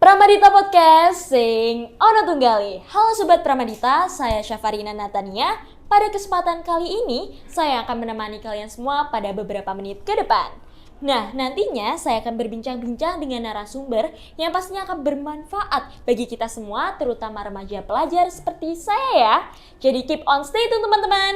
Pramadita Podcast, sing ono tunggali. Halo Sobat Pramadita, saya Syafarina Natania. Pada kesempatan kali ini, saya akan menemani kalian semua pada beberapa menit ke depan. Nah, nantinya saya akan berbincang-bincang dengan narasumber yang pastinya akan bermanfaat bagi kita semua, terutama remaja pelajar seperti saya ya. Jadi keep on stay tune teman-teman.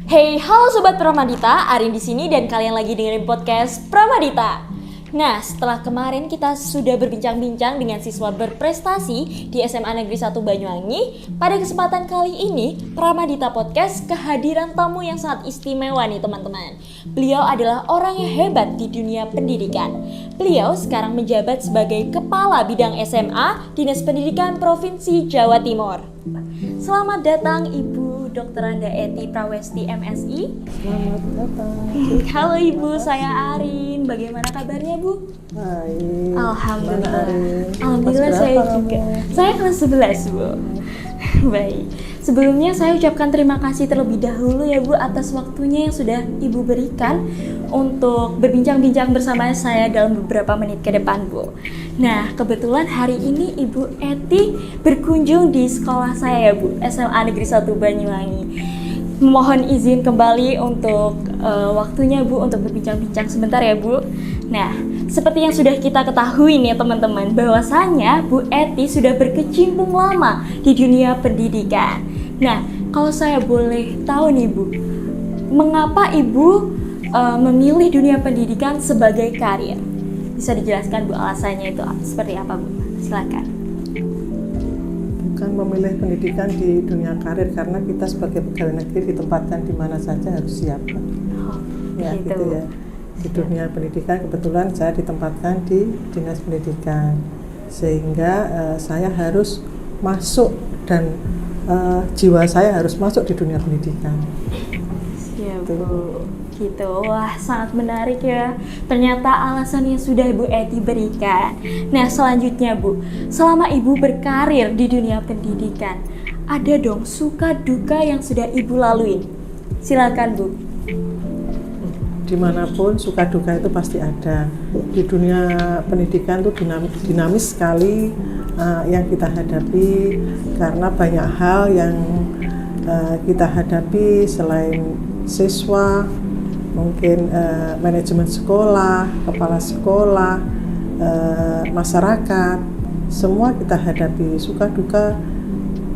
Hey, halo Sobat Pramadita, Arin di sini dan kalian lagi dengerin podcast Pramadita. Nah, setelah kemarin kita sudah berbincang-bincang dengan siswa berprestasi di SMA Negeri 1 Banyuwangi, pada kesempatan kali ini Pramadita Podcast kehadiran tamu yang sangat istimewa nih teman-teman. Beliau adalah orang yang hebat di dunia pendidikan. Beliau sekarang menjabat sebagai Kepala Bidang SMA Dinas Pendidikan Provinsi Jawa Timur. Selamat datang Ibu Dr. Anda Eti Prawesti MSI. Selamat datang. Halo Ibu, saya Arin. Bagaimana kabarnya Bu? Baik. Alhamdulillah. Arin? Alhamdulillah Kelas saya berapa juga. kamu? Saya kelas 11 Bu. Baik. Sebelumnya saya ucapkan terima kasih terlebih dahulu ya Bu atas waktunya yang sudah Ibu berikan untuk berbincang-bincang bersama saya dalam beberapa menit ke depan Bu. Nah, kebetulan hari ini Ibu Eti berkunjung di sekolah saya ya Bu, SMA Negeri 1 Banyuwangi. Mohon izin kembali untuk waktunya Bu untuk berbincang-bincang sebentar ya Bu. Nah, seperti yang sudah kita ketahui nih teman-teman, bahwasanya Bu Eti sudah berkecimpung lama di dunia pendidikan. Nah, kalau saya boleh tahu nih Bu, mengapa Ibu memilih dunia pendidikan sebagai karir? Bisa dijelaskan Bu alasannya itu seperti apa Bu? Silakan. Bukan memilih pendidikan di dunia karir karena kita sebagai pegawai negeri ditempatkan di mana saja harus siap. Oh, Ya gitu ya. Di dunia pendidikan kebetulan saya ditempatkan di Dinas Pendidikan sehingga saya harus masuk dan jiwa saya harus masuk di dunia pendidikan. Siap Bu. Gitu, wah sangat menarik ya. Ternyata alasan yang sudah Bu Eti berikan. Nah selanjutnya Bu, selama Ibu berkarir di dunia pendidikan, ada dong suka duka yang sudah Ibu lalui. Silakan Bu. Dimanapun suka duka itu pasti ada. Di dunia pendidikan itu dinamis sekali yang kita hadapi karena banyak hal yang kita hadapi selain siswa, mungkin manajemen sekolah, kepala sekolah, masyarakat, semua kita hadapi. Suka duka,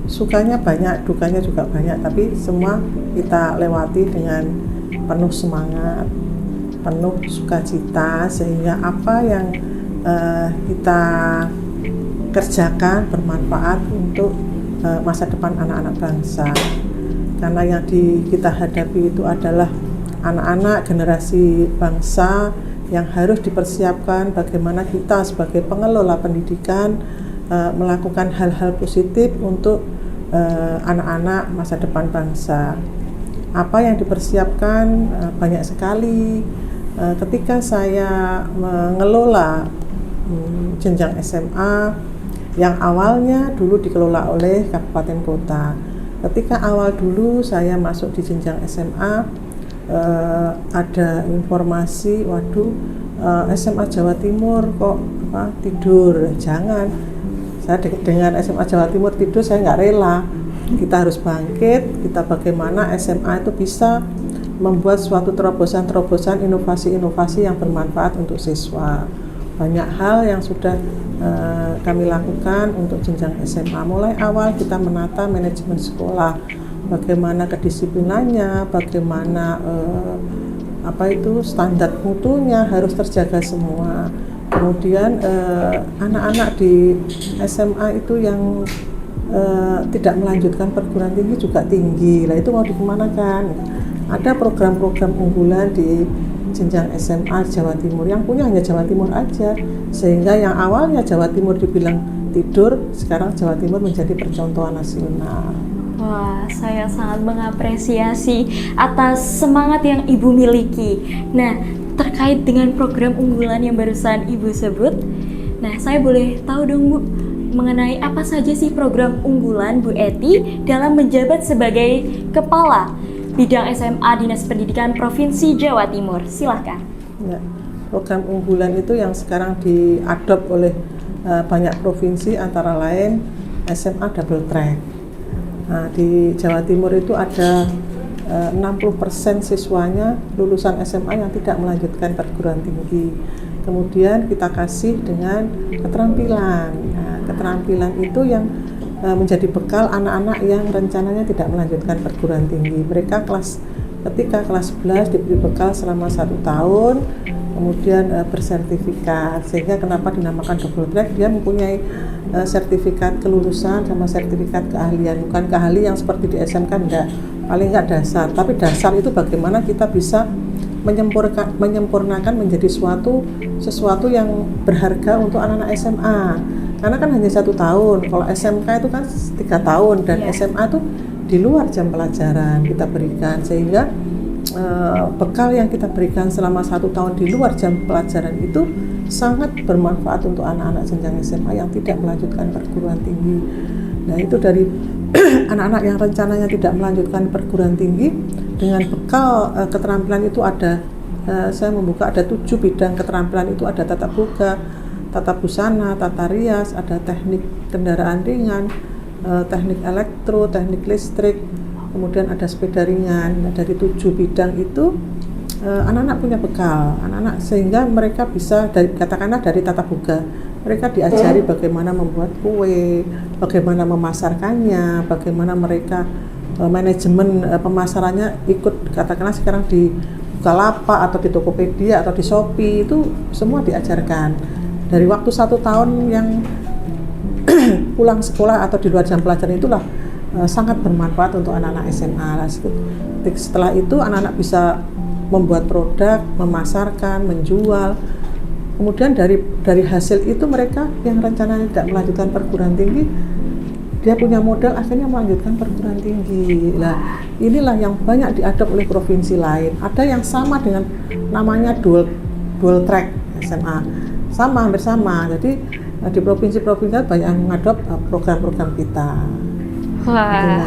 sukanya banyak, dukanya juga banyak, tapi semua kita lewati dengan penuh semangat, penuh sukacita, sehingga apa yang kita kerjakan bermanfaat untuk masa depan anak-anak bangsa. Karena yang kita hadapi itu adalah anak-anak generasi bangsa yang harus dipersiapkan bagaimana kita sebagai pengelola pendidikan melakukan hal-hal positif untuk anak-anak masa depan bangsa. Apa yang dipersiapkan banyak sekali. Ketika saya mengelola jenjang SMA yang awalnya dulu dikelola oleh kabupaten kota. Ketika awal dulu saya masuk di jenjang SMA, ada informasi, waduh SMA Jawa Timur kok tidur, jangan. Saya dengan SMA Jawa Timur tidur saya nggak rela. Kita harus bangkit, kita bagaimana SMA itu bisa membuat suatu terobosan-terobosan, inovasi-inovasi yang bermanfaat untuk siswa. Banyak hal yang sudah kami lakukan untuk jenjang SMA. Mulai awal kita menata manajemen sekolah, bagaimana kedisiplinannya, bagaimana standar mutunya harus terjaga semua. Kemudian anak-anak di SMA itu yang tidak melanjutkan perguruan tinggi juga tinggi. Lah itu mau dikemanakan? Ada program-program unggulan di jenjang SMA Jawa Timur yang punya hanya Jawa Timur aja, sehingga yang awalnya Jawa Timur dibilang tidur, sekarang Jawa Timur menjadi percontohan nasional. Wah, saya sangat mengapresiasi atas semangat yang Ibu miliki. Nah, terkait dengan program unggulan yang barusan Ibu sebut. Nah, saya boleh tahu dong Bu, mengenai apa saja sih program unggulan Bu Ety dalam menjabat sebagai Kepala Bidang SMA Dinas Pendidikan Provinsi Jawa Timur. Silahkan. Ya, program unggulan itu yang sekarang diadop oleh banyak provinsi, antara lain SMA double track. Nah, di Jawa Timur itu ada 60% siswanya lulusan SMA yang tidak melanjutkan perguruan tinggi. Kemudian kita kasih dengan keterampilan. Nah, keterampilan itu yang menjadi bekal anak-anak yang rencananya tidak melanjutkan perguruan tinggi. Mereka ketika kelas 11 diberi bekal selama 1 tahun, kemudian bersertifikat. Sehingga kenapa dinamakan double track, dia mempunyai sertifikat kelulusan sama sertifikat keahlian. Bukan keahlian yang seperti di SMK, enggak, paling enggak dasar. Tapi dasar itu bagaimana kita bisa menyempurnakan menjadi sesuatu yang berharga untuk anak-anak SMA. Karena kan hanya 1 tahun. Kalau SMK itu kan 3 tahun dan SMA itu di luar jam pelajaran kita berikan, sehingga bekal yang kita berikan selama 1 tahun di luar jam pelajaran itu sangat bermanfaat untuk anak-anak jenjang SMA yang tidak melanjutkan perguruan tinggi. Nah, itu dari anak-anak yang rencananya tidak melanjutkan perguruan tinggi, dengan bekal keterampilan itu ada, saya membuka ada 7 bidang keterampilan itu, ada tata boga, tata busana, tata rias, ada teknik kendaraan ringan, teknik elektro, teknik listrik, kemudian ada sepeda ringan. Nah, dari 7 bidang itu anak-anak punya bekal, sehingga mereka bisa katakanlah dari tata boga, mereka diajari bagaimana membuat kue, bagaimana memasarkannya, bagaimana mereka manajemen pemasarannya ikut, katakanlah sekarang di Bukalapak atau di Tokopedia atau di Shopee, itu semua diajarkan. Dari waktu 1 tahun yang pulang sekolah atau di luar jam pelajaran itulah sangat bermanfaat untuk anak-anak SMA. Setelah itu anak-anak bisa membuat produk, memasarkan, menjual. Kemudian dari hasil itu mereka yang rencananya tidak melanjutkan perguruan tinggi, dia punya modal akhirnya melanjutkan perguruan tinggi. Nah, inilah yang banyak diadop oleh provinsi lain. Ada yang sama dengan namanya dual track SMA, hampir sama. Jadi di provinsi-provinsi banyak yang mengadop program-program kita. Wah,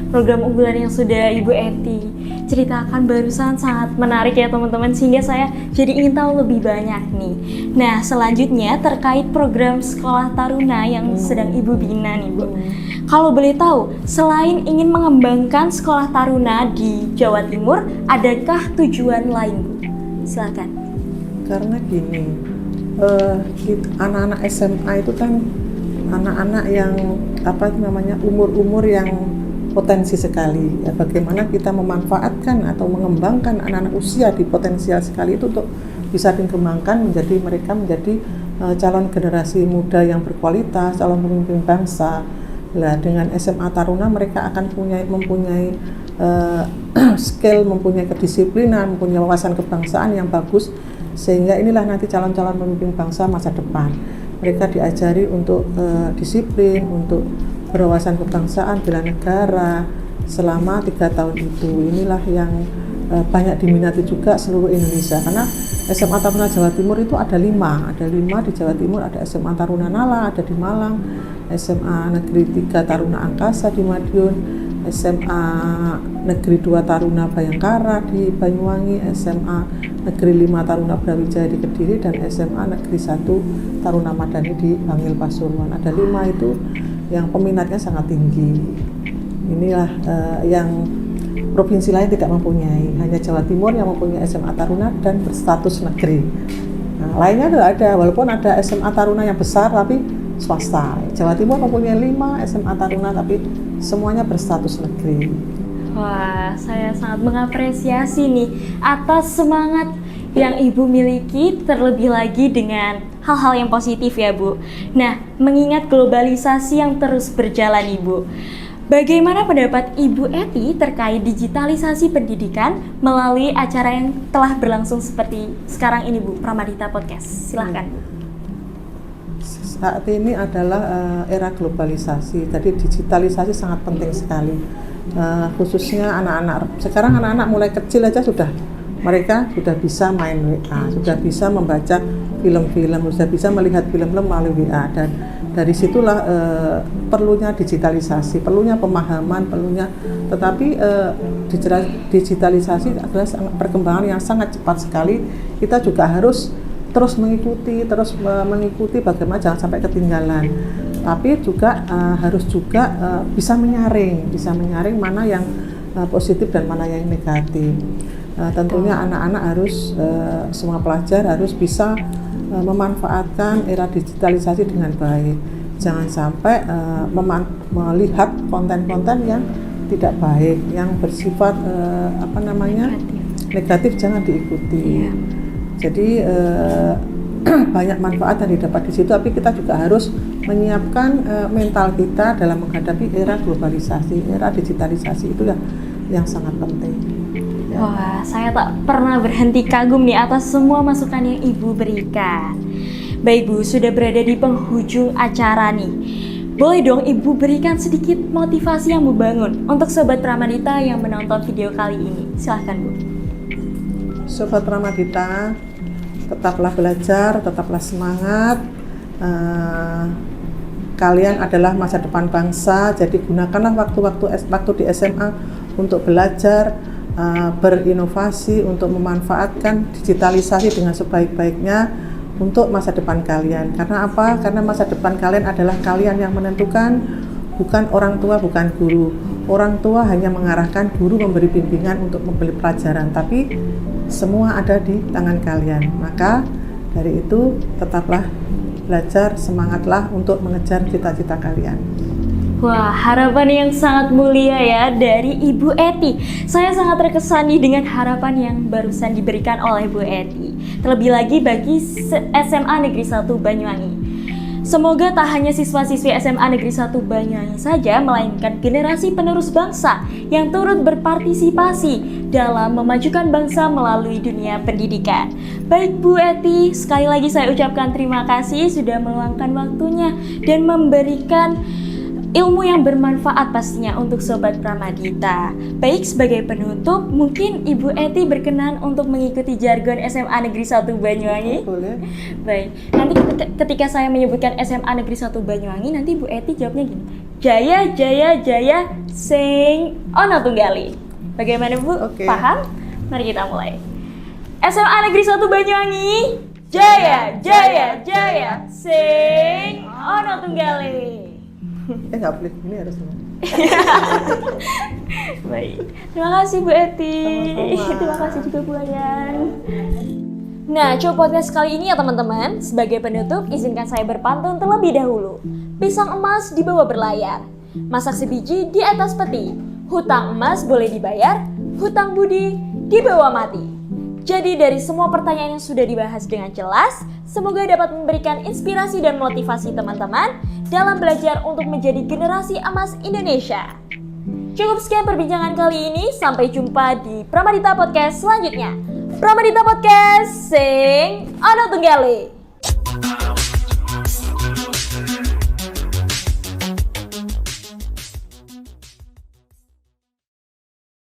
program unggulan yang sudah Ibu Ety ceritakan barusan sangat menarik ya teman-teman, sehingga saya jadi ingin tahu lebih banyak nih. Nah, selanjutnya terkait program Sekolah Taruna yang sedang Ibu bina nih Bu. Kalau boleh tahu, selain ingin mengembangkan Sekolah Taruna di Jawa Timur, adakah tujuan lain Bu? Silakan. Karena gini, anak-anak SMA itu kan anak-anak yang umur-umur yang potensi sekali. Ya, bagaimana kita memanfaatkan atau mengembangkan anak-anak usia di potensial sekali itu untuk bisa dikembangkan mereka menjadi calon generasi muda yang berkualitas, calon pemimpin bangsa. Nah, dengan SMA Taruna mereka akan mempunyai skill, mempunyai kedisiplinan, mempunyai wawasan kebangsaan yang bagus, sehingga inilah nanti calon-calon pemimpin bangsa masa depan. Mereka diajari untuk disiplin, untuk berwawasan kebangsaan, bela negara selama 3 tahun itu. Inilah yang banyak diminati juga seluruh Indonesia, karena SMA Taruna Jawa Timur itu ada 5 di Jawa Timur. Ada SMA Taruna Nala ada di Malang, SMA Negeri 3 Taruna Angkasa di Madiun, SMA Negeri 2 Taruna Bayangkara di Banyuwangi, SMA Negeri 5 Taruna Brawijaya di Kediri, dan SMA Negeri 1 Taruna Madani di Bangil Pasuruan. Ada 5 itu yang peminatnya sangat tinggi. Inilah yang provinsi lain tidak mempunyai, hanya Jawa Timur yang mempunyai SMA Taruna dan berstatus negeri. Nah, lainnya tidak ada, walaupun ada SMA Taruna yang besar tapi swasta. Jawa Timur mempunyai 5 SMA Taruna tapi semuanya berstatus negeri. Wah, saya sangat mengapresiasi nih atas semangat yang Ibu miliki, terlebih lagi dengan hal-hal yang positif ya Bu. Nah, mengingat globalisasi yang terus berjalan Ibu, bagaimana pendapat Ibu Ety terkait digitalisasi pendidikan melalui acara yang telah berlangsung seperti sekarang ini Bu, Pramadita Podcast? Silahkan Bu. Saat ini adalah era globalisasi, jadi digitalisasi sangat penting sekali. Khususnya anak-anak, sekarang anak-anak mulai kecil aja sudah mereka sudah bisa main WA, sudah bisa membaca film-film, sudah bisa melihat film-film melalui WA, dan dari situlah perlunya digitalisasi, perlunya pemahaman, tetapi digitalisasi adalah perkembangan yang sangat cepat sekali. Kita juga harus terus mengikuti bagaimana jangan sampai ketinggalan. Tapi juga harus juga bisa menyaring mana yang positif dan mana yang negatif. Tentunya anak-anak harus semua pelajar harus bisa memanfaatkan era digitalisasi dengan baik. Jangan sampai melihat konten-konten yang tidak baik, yang bersifat negatif jangan diikuti. Jadi banyak manfaat yang didapat di situ, tapi kita juga harus menyiapkan mental kita dalam menghadapi era globalisasi, era digitalisasi, itu yang sangat penting. Wah, saya tak pernah berhenti kagum nih atas semua masukan yang Ibu berikan. Baik Bu, sudah berada di penghujung acara nih. Boleh dong Ibu berikan sedikit motivasi yang membangun untuk Sobat Pramadita yang menonton video kali ini. Silahkan Bu. Sobat Pramadita, tetaplah belajar, tetaplah semangat. Kalian adalah masa depan bangsa, jadi gunakanlah waktu di SMA untuk belajar, berinovasi, untuk memanfaatkan digitalisasi dengan sebaik-baiknya untuk masa depan kalian. Karena apa? Karena masa depan kalian adalah kalian yang menentukan, bukan orang tua, bukan guru. Orang tua hanya mengarahkan, guru memberi bimbingan untuk memberi pelajaran, tapi semua ada di tangan kalian. Maka dari itu tetaplah belajar, semangatlah untuk mengejar cita-cita kalian. Wah, harapan yang sangat mulia ya dari Ibu Eti. Saya sangat terkesan nih dengan harapan yang barusan diberikan oleh Bu Eti. Terlebih lagi bagi SMA Negeri 1 Banyuwangi. Semoga tak hanya siswa-siswi SMA Negeri 1 Banyuwangi saja, melainkan generasi penerus bangsa yang turut berpartisipasi dalam memajukan bangsa melalui dunia pendidikan. Baik Bu Eti, sekali lagi saya ucapkan terima kasih sudah meluangkan waktunya dan memberikan ilmu yang bermanfaat pastinya untuk Sobat Pramadita. Baik, sebagai penutup, mungkin Ibu Eti berkenan untuk mengikuti jargon SMA Negeri 1 Banyuwangi? Boleh. Baik, nanti ketika saya menyebutkan SMA Negeri 1 Banyuwangi, nanti Bu Eti jawabnya gini, Jaya, Jaya, Jaya, sing ono tunggali. Bagaimana Bu? Oke. Paham? Mari kita mulai. SMA Negeri 1 Banyuwangi, Jaya, Jaya, Jaya, sing ono tunggali. Nggak boleh, ini harus ini. Baik, terima kasih Bu Eti. Sama-sama. Terima kasih juga Bu Ayan. Nah, coba podcast kali ini ya teman-teman. Sebagai penutup, izinkan saya berpantun terlebih dahulu. Pisang emas dibawa berlayar, masak sebiji di atas peti. Hutang emas boleh dibayar, hutang budi dibawa mati. Jadi dari semua pertanyaan yang sudah dibahas dengan jelas, semoga dapat memberikan inspirasi dan motivasi teman-teman dalam belajar untuk menjadi generasi emas Indonesia. Cukup sekian perbincangan kali ini, sampai jumpa di Pramadita Podcast selanjutnya. Pramadita Podcast, sing ono tunggali.